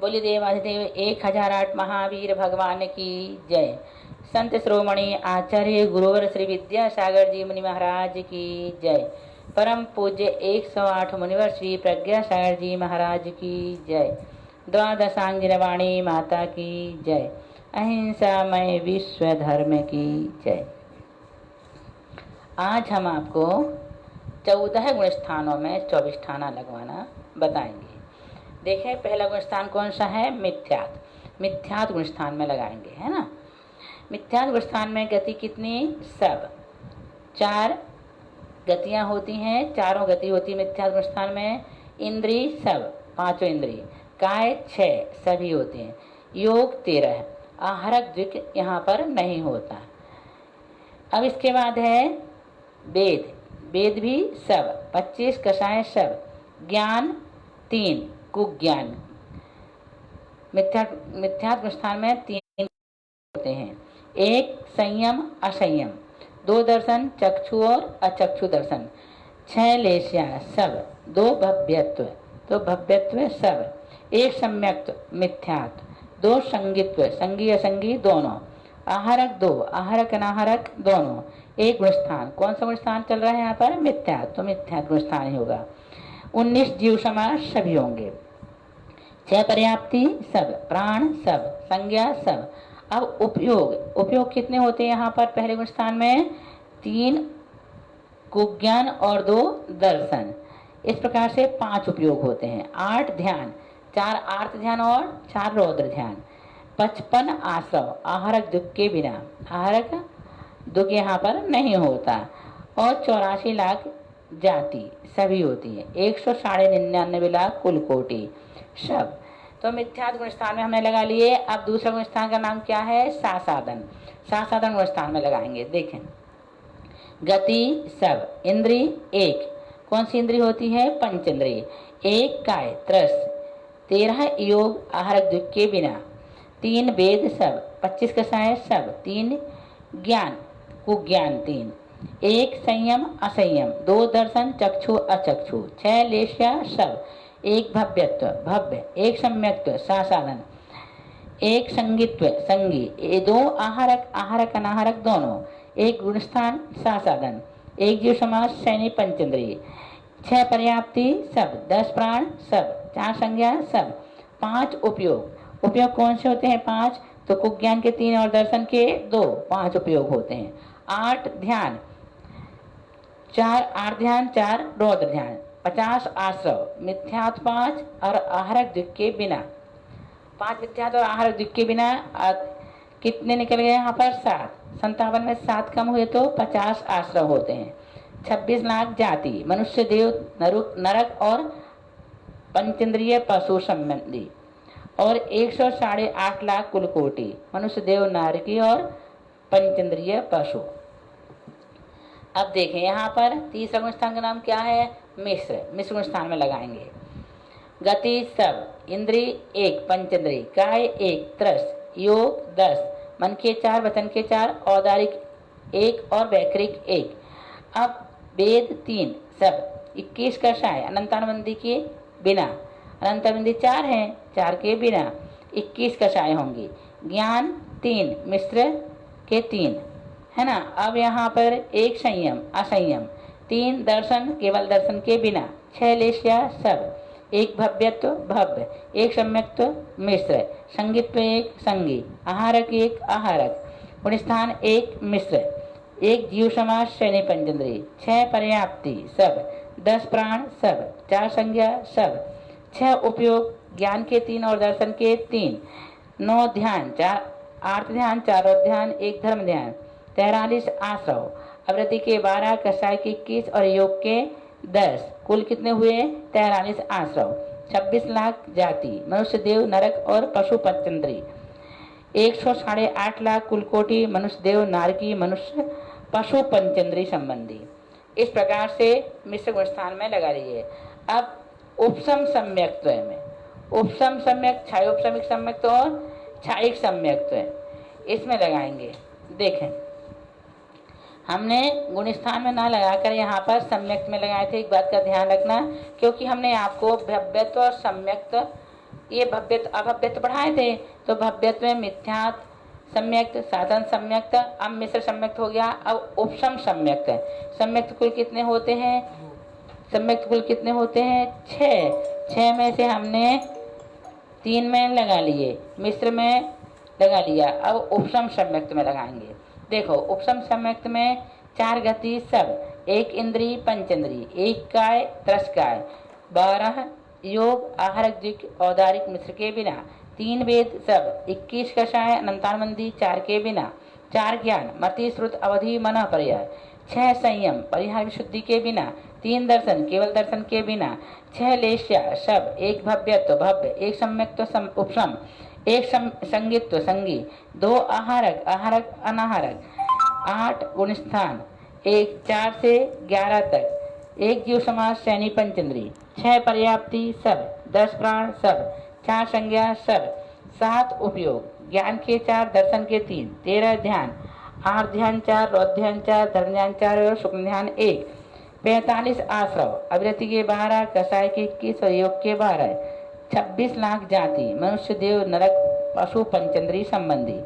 बोली देवाधिदेव 1008 महावीर भगवान की जय। संत श्रोमणी आचार्य गुरुवर श्री विद्यासागर जी मुनि महाराज की जय। परम पूज्य 108 मुनिवर श्री प्रज्ञा सागर जी महाराज की जय। द्वादशांगिरवाणी माता की जय। अहिंसामय विश्व धर्म की जय। आज हम आपको 14 गुण स्थानों में 24 ठाना लगवाना बताएंगे। देखें, पहला गुण स्थान कौन सा है? मिथ्यात। मिथ्यात गुण स्थान में लगाएंगे, है ना। मिथ्यात गुण स्थान में गति कितनी? सब 4 गतियां होती हैं, चारों गति होती है मिथ्यात गुण स्थान में। इंद्री सब 5 इंद्री, काय 6 सभी होते हैं। योग 13, आहरक द्विक यहाँ पर नहीं होता। अब इसके बाद है वेद। वेद भी सब 25 कषाय सब। ज्ञान 3 कुज्ञान। मिथ्यात गुण स्थान में 3 होते हैं। 1 संयम असंयम, 2 दर्शन चक्षु और अचक्षु दर्शन, 6 लेस्या सब, 2 भव्यत्व तो भव्यत्व सब, 1 सम्यक्त्व मिथ्यात्व, 2 संगित्व संगी असंगी दोनों, आहरक 2 आहरक अनाहरक दोनों, 1 गुण स्थान। कौन सा गुण स्थान चल रहा है यहाँ पर? मिथ्यात्व, तो मिथ्यात्व गुण स्थान ही होगा। 19 जीव समास सभी होंगे। 6 पर्याप्ति सब, प्राण सब, संज्ञा सब। अब उपयोग, उपयोग कितने होते हैं यहाँ पर? पहले गुण स्थान में 3 कुज्ञान और 2 दर्शन। इस प्रकार से 5 उपयोग होते हैं। 8 ध्यान, 4 आर्त ध्यान और 4 रौद्र ध्यान। 55 आश्रव, आहरक दुख के बिना, आहरक दुख यहाँ पर नहीं होता। और 84 लाख जाति सभी होती है। 199 लाख कुल कोटि सब। तो मिथ्यात गुण स्थान में हमने लगा लिए। अब दूसरा गुण स्थान का नाम क्या है? सासाधन। सासाधन गुण स्थान में लगाएंगे। देखें, गति सब, इंद्री 1 कौन सी इंद्री होती है? पंचेंद्रिय। 1 काय त्रस, 13 योग आहरक दुख के बिना, 3 वेद सब, 25 कषाय सब, 3 ज्ञान कुज्ञान 3, 1 संयम असंयम, 2 दर्शन चक्षु अचक्षु, 6 लेस्या सब, 1 भव्यत्व भव्य, 1 सम्यक्त्व सासाधन, 1 संगित्व संगी, 2 आहरक आहरक अनाहरक दोनों, 1 गुणस्थान सासाधन, 1 जीव समास सैनी पंचेंद्रिय, 6 पर्याप्ति सब, 10 प्राण सब, 4 संज्ञा सब, 5 उपयोग। उपयोग कौन से होते हैं? 5 तो कुज्ञान के 3 और दर्शन के 2, 5 उपयोग होते हैं। 8 ध्यान, 4 आर्त ध्यान 4 रौद्र ध्यान, 50 आश्रव, मिथ्यात्व 5 और आहरक द्विक के बिना, 5 मिथ्यात्व और आहरक द्विक के बिना। कितने निकल गए यहाँ पर? 7। 57 में 7 कम हुए तो 50 आश्रव होते हैं। 26 लाख जाति, मनुष्य देव नरक और पंचेंद्रिय पशु संबंधी, और 108 लाख कुल कोटि, मनुष्य देव नारकी और पंचेंद्रिय पशु। अब देखें यहाँ पर तीसरा गुण स्थान का नाम क्या है? मिश्र। मिश्र गुण स्थान में लगाएंगे। गति सब, इंद्री 1 पंचेंद्रिय, काय 1 त्रस, योग 10, मन के 4 वचन के 4, औदारिक 1 और वैखरिक 1। अब वेद 3 सब, 21 कषाय अनंतानुबंधी के बिना, अनंतानुबंधी 4 हैं, 4 के बिना 21 कषाय होंगी। ज्ञान 3 मिश्र के 3, है ना। अब यहाँ पर 1 संयम असंयम, 3 दर्शन केवल दर्शन के बिना, 6 लेस्या सब, 1 भव्यत्व भव्य, 1 सम्यक्त्व मिश्र, संगित्व 1 संगी, आहरक 1 आहरक, गुणस्थान 1 मिश्र, 1 जीव समास शनि पंचेंद्रिय, 6 पर्याप्ति सब, 10 प्राण सब, 4 संज्ञा सब, 6 उपयोग ज्ञान के 3 और दर्शन के 3, 9 ध्यान, 4 आर्त ध्यान 4 और ध्यान, 1 धर्म ध्यान, 43 आश्रव, अवृत्ति के 12 कषाय के 21 और योग के 10, कुल कितने हुए? 43 आश्रव। 26 लाख जाति, मनुष्य देव नरक और पशु पंचेंद्रिय, 108 लाख कुल कोटि, मनुष्य देव नारकी मनुष्य पशु पंचेंद्रिय संबंधी। इस प्रकार से मिश्र गुण स्थान में लगा रही है। अब उपसम सम्यक्त्व में, उपसम सम्यक, छायोपसमिक सम्यक्त्व और छायिक सम्यक्त्व इसमें लगाएंगे। देखें, हमने गुण स्थान में ना लगाकर यहाँ पर सम्यक्त में लगाए थे। एक बात का ध्यान रखना, क्योंकि हमने आपको भव्यत्व और सम्यक्त ये भव्यत्व अभव्यत्व पढ़ाए थे। तो भव्यत्व में मिथ्यात् सम्यक्त, साधन सम्यक्त, अब मिश्र सम्यक्त हो गया। अब उपशम सम्यक्त है। सम्यक्त कुल कितने होते हैं? सम्यक्त कुल कितने होते हैं? 6। 6 में से हमने 3 में लगा लिए, मिश्र में लगा लिया। अब उपशम सम्यक्त में लगाएंगे। देखो उपशम सम्यक्त में 4 गति सब, 1 इंद्री पंचेंद्री, 1 काय त्रसकाय, 12 योग आहारक द्विक औदारिक मिश्र के बिना, 3 वेद सब, 21 कषाय अनंतानबंदी 4 के बिना, 4 ज्ञान मति श्रुत अवधि मन पर्याय, 6 संयम परिहार विशुद्धि के बिना, 3 दर्शन केवल दर्शन के बिना, 6 लेश्या शब, 1 भव्यत्व भव्य, 1 सम्यक्त्व उपशम, 1 संगीत्व संगी, 2 आहारक आहारक अनाहारक, 8 गुणस्थान, 1 4 से 11 तक, 1 जीव समास शैनी पंचेंद्री, 6 पर्याप्ति सब, 10 प्राण सब, 4 संज्ञा सब, 7 उपयोग, ज्ञान के 4 दर्शन के 3, 13 ध्यान, 8 ध्यान 4 रौद्र ध्यान 4 धर्म ध्यान 4 और शुक्ल ध्यान 1, 45 आश्रव, अविरति के 12, कसाय के 21 और योग के 12, 26 लाख जाति मनुष्य देव नरक पशु पंचेंद्री संबंधी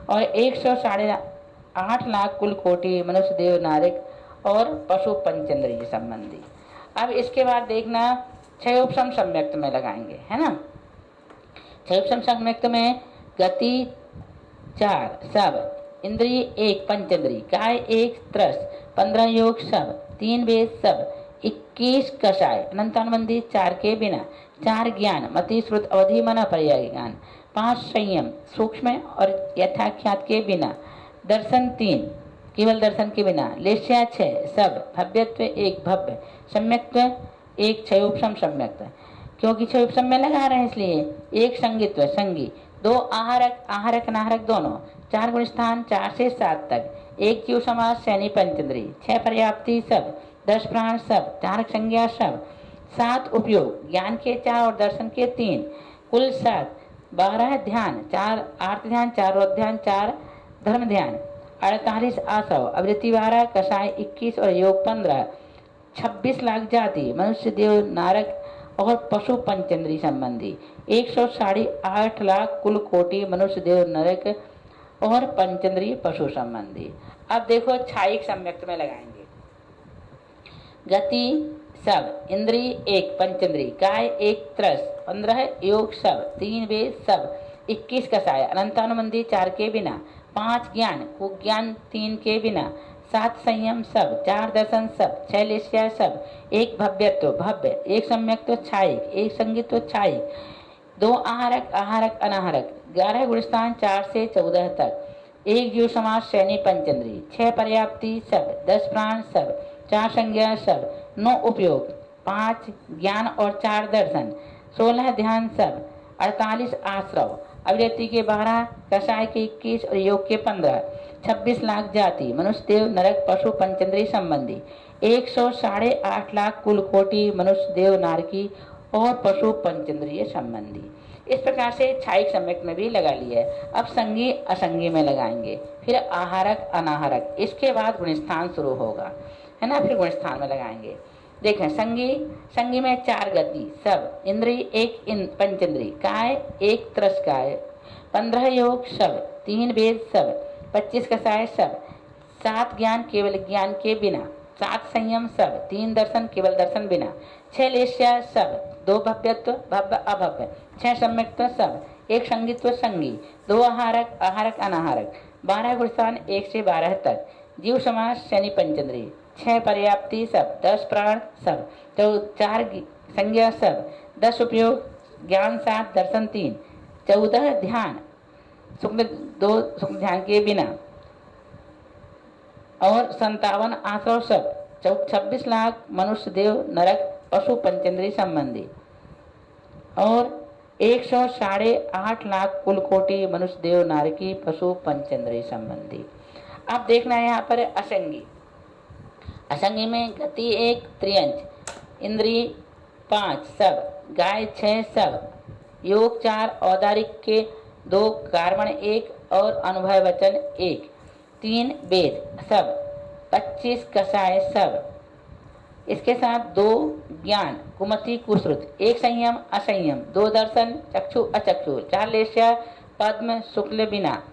और 108 लाख कुल कोटि मनुष्य देव नारक और पशु पंचेंद्री संबंधी। अब इसके बाद देखना क्षयोपशम सम्यक्त में लगाएंगे, है ना। क्षयोपशम सम्यक्त में गति 4 सब, इंद्रिय 1 पंचेंद्री, काय 1 त्रस, 15 योग सब, 3 वेद सब, 21 कषाय अनंतानबंदी 4 के बिना, 4 ज्ञान मति श्रुत अवधि मन पर्याय ज्ञान, 5 संयम सूक्ष्म और यथाख्यात के बिना, दर्शन 3 केवल दर्शन के बिना, लेश्या 6 सब, भव्यत्व 1 भव्य, सम्यक्त्व 1 क्षयोपशम सम्यक्त, क्योंकि क्षयोपशम में लगा रहे हैं इसलिए, 1 संगीत्व संगी, 2 आहारक आहारक अनाहारक दोनों, 4 गुणस्थान 4 से 7 तक, 1 जीव समास शैनी पंचेंद्री, 6 पर्याप्ति सब, 10 प्राण सब, 4 संज्ञा सब, 7 उपयोग, ज्ञान के 4 और दर्शन के 3, कुल 7, 12 ध्यान 4 आर्त ध्यान 4 रौद्र ध्यान 4 धर्म ध्यान, 48 आसव, अवृत्ति 12, कषाय 21 और योग 15, 26 लाख जाति मनुष्य देव नारक और पशु पंचेंद्री संबंधी, 108 लाख कुल कोटि मनुष्य देव नरक और पंचेंद्री पशु संबंधी। अब देखो छायिक सम्यक्त में लगाएंगे। गति सब, इंद्री 1 पंचेंद्री, काय 1 त्रस, 15 योग सब, 3 वेद सब, 21 कषाय अनंतानुबंधी 4 के बिना, 5 ज्ञान कुज्ञान 3 के बिना, 7 संयम सब, 4 दर्शन सब, 6 लेश्या सब, 1 भव्यत्व भव्य, 1 सम्यक्त्व छायिक, 1 संगीत्व छायिक, 2 आहारक आहारक अनाहारक, 11 गुणस्थान 4 से 14 तक, 1 जीव समास शैनी पंचेंद्री, 6 पर्याप्ति सब, 10 प्राण सब, 4 संज्ञा सब, 9 उपयोग, 5 ज्ञान और 4 दर्शन, 16 ध्यान सब, 48 आश्रव, अविरति के 12, कषाय के 21 और योग के 15, 26 लाख जाति मनुष्य देव नरक पशु पंचेंद्री संबंधी, 108 लाख कुल कोटि मनुष्य देव नारकी और पशु पंचेंद्रिय संबंधी। इस प्रकार से छायिक सम्यक्त में भी लगा लिया है। अब संगी असंगी में लगाएंगे, फिर आहारक अनाहारक, इसके बाद गुणस्थान शुरू होगा, है ना। फिर गुणस्थान में लगाएंगे। देखें संगी में 4 गति सब, इंद्रिय 1 पंचेंद्री, काय 1 त्रसकाय, 15 योग सब, 3 वेद सब, 25 कषाय सब, 7 ज्ञान केवल ज्ञान के बिना, 7 संयम सब, 3 दर्शन केवल दर्शन बिना, 6 लेश्या सब, 2 भव्यत्व भव्य अभव्य, 6 सम्यक्त्व सब, 1 संगीत्व संगी, 2 आहारक आहारक अनाहारक, 12 गुणस्थान 1 से 12 तक, जीव समास शनि पंचेंद्री, 6 पर्याप्ति सब, 10 प्राण सब, 4 संज्ञा सब, 10 उपयोग, ज्ञान 7 दर्शन 3, 14 ध्यान शुक्ल 2 शुक्ल ध्यान के बिना और 57 आश्रव सब, 26 लाख मनुष्य देव नरक पशु पंचेंद्री संबंधी और 108 लाख कुल कोटि मनुष्य देव नारकी पशु पंचेंद्री संबंधी। अब देखना है यहाँ पर असंगी। असंगी में गति 1 त्रियंच, इंद्रिय 5 सब, गाय 6 सब, योग 4 औदारिक के 2 कार्बन 1 और अनुभव वचन 1, 3 वेद सब, 25 कषाय सब, इसके साथ दो ज्ञान कुमति कुश्रुत, एक संयम असंयम, दो दर्शन चक्षु अचक्षु, चार लेश्या पद्म शुक्ल बिना,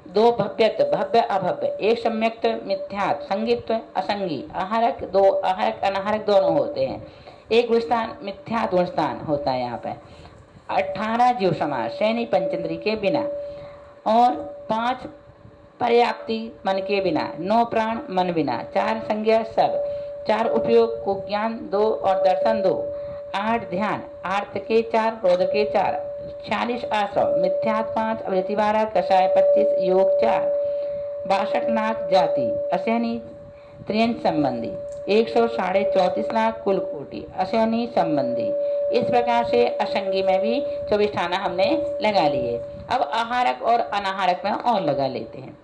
दो भव्यत्व भव्य अभव्य, एक सम्यक्त मिथ्यात्व संगित्व असंगी, आहारक दो आहारक अनाहारक दोनों होते हैं, एक गुणस्थान मिथ्यात्व गुणस्थान होता है यहाँ पे, 18 जीव समास सैनी पंचेंद्री के बिना, और 5 पर्याप्ति मन के बिना, 9 प्राण मन बिना, 4 संज्ञा सब, 4 उपयोग को ज्ञान 2 और दर्शन 2, 8 ध्यान आर्त के 4 क्रोध के 4, 46 आश्रव मिथ्यात्व 5 अवृत्ति 12 कषाय 25 योग 4, 62 लाख जाति असहनी त्रियंश संबंधी, 134 लाख कुल कोटि असहनी संबंधी। इस प्रकार से असंगी में भी 24 ठाना हमने लगा लिए। अब आहारक और अनाहारक में और लगा लेते हैं।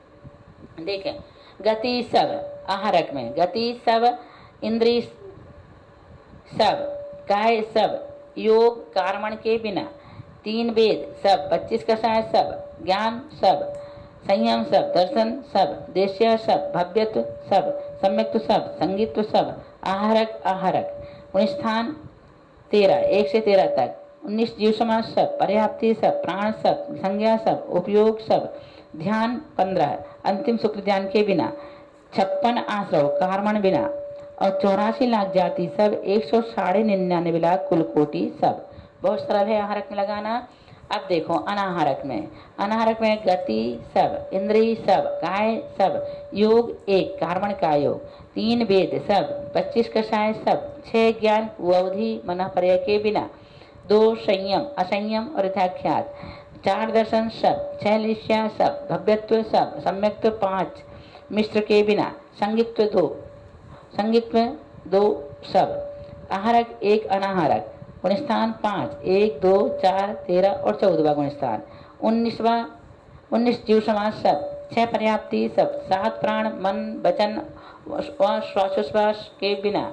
देखें, गति सब आहारक में, गति सब इंद्रिय सब, काय सब, योग कर्मण के बिना, 3 वेद सब, 25 कषाय सब, ज्ञान सब, संयम सब, दर्शन सब, देश्य सब, भव्यत्व सब, सम्यक्त्व सब, संगीत्व सब, आहारक आहारक, गुणस्थान 13 1 से 13 तक, 19 जीव समास सब, पर्याप्ति सब, प्राण सब, संज्ञा सब, उपयोग सब, ध्यान 15 अंतिम शुक्ल ध्यान के बिना, 56 आश्रव कर्मण बिना, और 84 लाख जाति सब, 199 लाख कुल कोटि सब। बहुत सरल है आहारक में लगाना। अब देखो अनाहारक में, अनाहारक में गति सब, इंद्रिय सब, काय सब, योग 1 कर्मण का योग, 3 वेद सब, 25 कषाय सब, 6 ज्ञान अवधि मन पर्याय के बिना, 2 संयम असंयम और यथाख्यात, 4 दर्शन सब, 6 लिश्या सब, भव्यत्व सब, सम्यक्त्व 5 मिश्र के बिना, संगित्व 2 सब, आहारक 1 अनाहारक, गुणस्थान 5 1 2 4 13 और 14वां गुणस्थान, 19 जीव समास सब, 6 पर्याप्ति सब, 7 प्राण मन वचन और श्वासोश्वास के बिना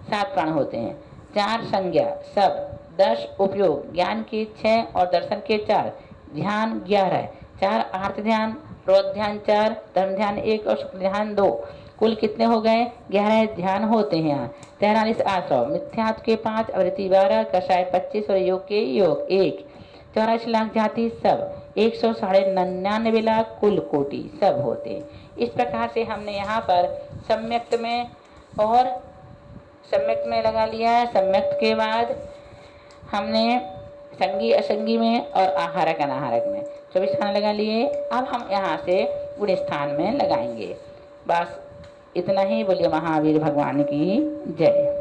7 प्राण होते हैं, 4 संज्ञा सब, 10 उपयोग ज्ञान की 6 और दर्शन के 4, ध्यान 11, 4 आर्त ध्यान, क्रोध ध्यान 4, धर्म ध्यान 1 और शुक्ल ध्यान 2, कुल कितने हो गए? 11 ध्यान होते हैं यहाँ। 43 आश्रव, मिथ्यात्व के 5, अवृत्ति 12, कषाय 25 और योग के योग 1, 84 लाख जाति सब, 199 लाख कुल कोटि सब होते हैं। इस प्रकार से हमने यहाँ पर सम्यक्त में और सम्यक्त में लगा लिया है। सम्यक्त के बाद हमने संगी असंगी में और आहारक अनाहारक में 24 स्थान लगा लिए। अब हम यहाँ से गुण स्थान में लगाएंगे। बस इतना ही। बोलिए महावीर भगवान की जय।